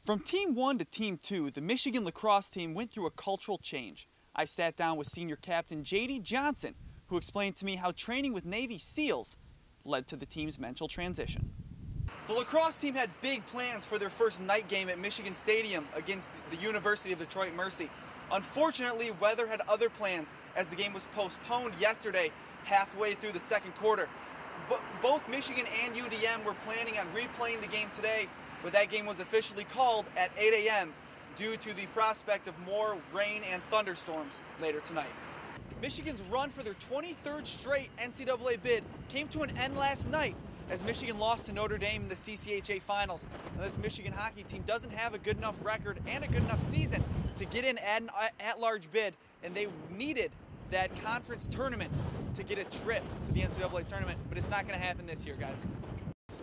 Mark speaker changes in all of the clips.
Speaker 1: From Team 1 to Team 2, the Michigan lacrosse team went through a cultural change. I sat down with senior captain J.D. Johnson, who explained to me how training with Navy SEALs led to the team's mental transition. The lacrosse team had big plans for their first night game at Michigan Stadium against the University of Detroit Mercy. Unfortunately, weather had other plans as the game was postponed yesterday halfway through the second quarter. Both Michigan and UDM were planning on replaying the game today, but that game was officially called at 8 a.m. due to the prospect of more rain and thunderstorms later tonight. Michigan's run for their 23rd straight NCAA bid came to an end last night as Michigan lost to Notre Dame in the CCHA finals. Now, this Michigan hockey team doesn't have a good enough record and a good enough season to get in at-large bid, and they needed that conference tournament to get a trip to the NCAA tournament, but it's not going to happen this year, guys.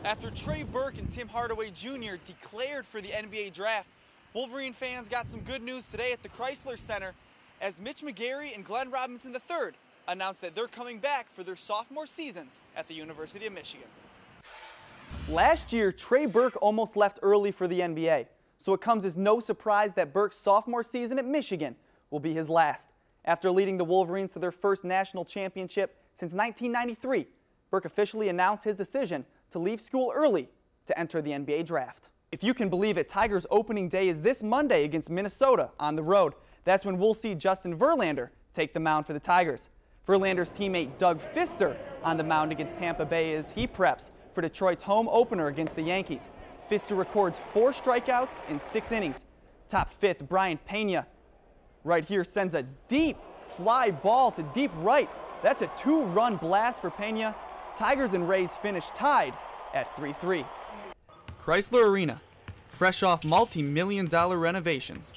Speaker 1: After Trey Burke and Tim Hardaway Jr. declared for the NBA draft, Wolverine fans got some good news today at the Chrysler Center as Mitch McGarry and Glenn Robinson III announced that they're coming back for their sophomore seasons at the University of Michigan. Last year, Trey Burke almost left early for the NBA, so it comes as no surprise that Burke's sophomore season at Michigan will be his last. After leading the Wolverines to their first national championship since 1993, Burke officially announced his decision to leave school early to enter the NBA draft. If you can believe it, Tigers opening day is this Monday against Minnesota on the road. That's when we'll see Justin Verlander take the mound for the Tigers. Verlander's teammate Doug Fister on the mound against Tampa Bay as he preps for Detroit's home opener against the Yankees. Fister records 4 strikeouts in 6 innings. Top fifth, Brian Pena, right here, sends a deep fly ball to deep right. That's a 2-run blast for Pena. Tigers and Rays finish tied at 3-3. Chrysler Arena, fresh off multi-million-dollar renovations,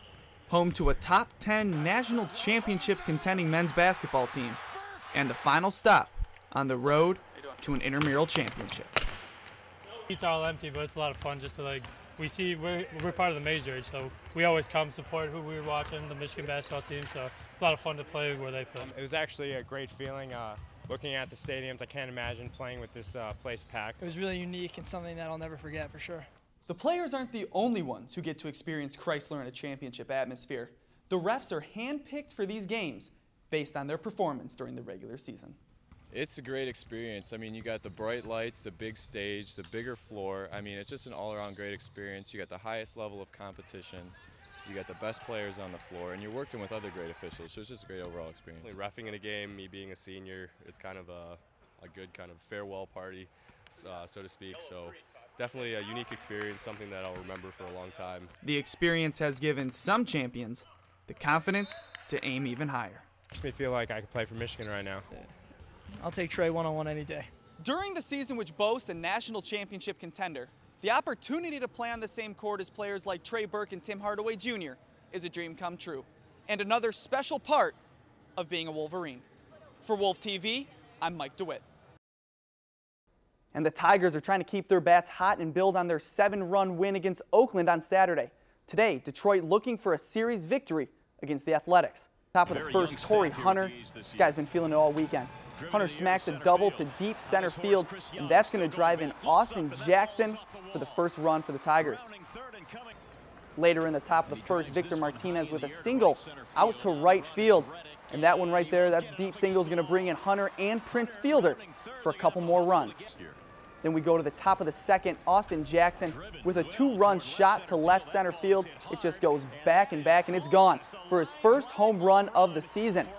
Speaker 1: home to a top 10 national championship contending men's basketball team, and the final stop on the road to an intramural championship.
Speaker 2: It's all empty, but it's a lot of fun just to we're part of the major, so we always come support who we're watching, the Michigan basketball team, so it's a lot of fun to play where they play.
Speaker 3: It was actually a great feeling looking at the stadiums. I can't imagine playing with this place packed.
Speaker 4: It was really unique and something that I'll never forget for sure.
Speaker 1: The players aren't the only ones who get to experience Chrysler in a championship atmosphere. The refs are handpicked for these games based on their performance during the regular season.
Speaker 5: It's a great experience. I mean, you got the bright lights, the big stage, the bigger floor. I mean, it's just an all-around great experience. You got the highest level of competition. You got the best players on the floor, and you're working with other great officials, so it's just a great overall experience.
Speaker 6: Reffing in a game, me being a senior, it's kind of a good kind of farewell party, so to speak. So definitely a unique experience, something that I'll remember for a long time.
Speaker 1: The experience has given some champions the confidence to aim even higher.
Speaker 3: Makes me feel like I could play for Michigan right now.
Speaker 4: Yeah. I'll take Trey one-on-one any day.
Speaker 1: During the season which boasts a national championship contender, the opportunity to play on the same court as players like Trey Burke and Tim Hardaway Jr. is a dream come true, and another special part of being a Wolverine. For Wolf TV, I'm Mike DeWitt. And the Tigers are trying to keep their bats hot and build on their 7-run win against Oakland on Saturday. Today, Detroit looking for a series victory against the Athletics. Top of the first, Corey Hunter. This guy's been feeling it all weekend. Hunter smacks a double to deep center field, and that's going to drive in Austin Jackson for the first run for the Tigers. Later in the top of the first, Victor Martinez with a single out to right field. And that one right there, that deep single is going to bring in Hunter and Prince Fielder for a couple more runs. Then we go to the top of the second, Austin Jackson with a 2-run shot to left center field. It just goes back, and it's gone for his first home run of the season.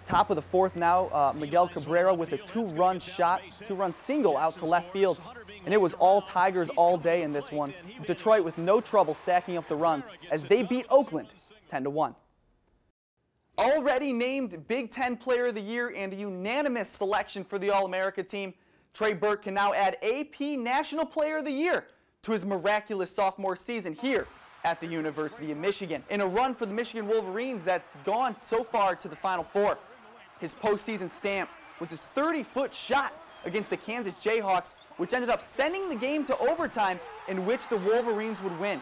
Speaker 1: Top of the fourth now, Miguel Cabrera with a 2-run shot, 2-run single out to left field. And it was all Tigers all day in this one. Detroit with no trouble stacking up the runs as they beat Oakland 10-1. Already named Big Ten Player of the Year and a unanimous selection for the All-America team, Trey Burke can now add AP National Player of the Year to his miraculous sophomore season here at the University of Michigan, in a run for the Michigan Wolverines that's gone so far to the Final Four. His postseason stamp was his 30-foot shot against the Kansas Jayhawks, which ended up sending the game to overtime in which the Wolverines would win.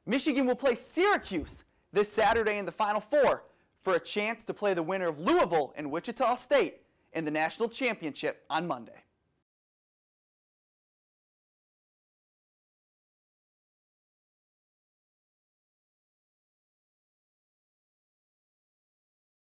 Speaker 1: Michigan will play Syracuse this Saturday in the Final Four for a chance to play the winner of Louisville and Wichita State in the national championship on Monday.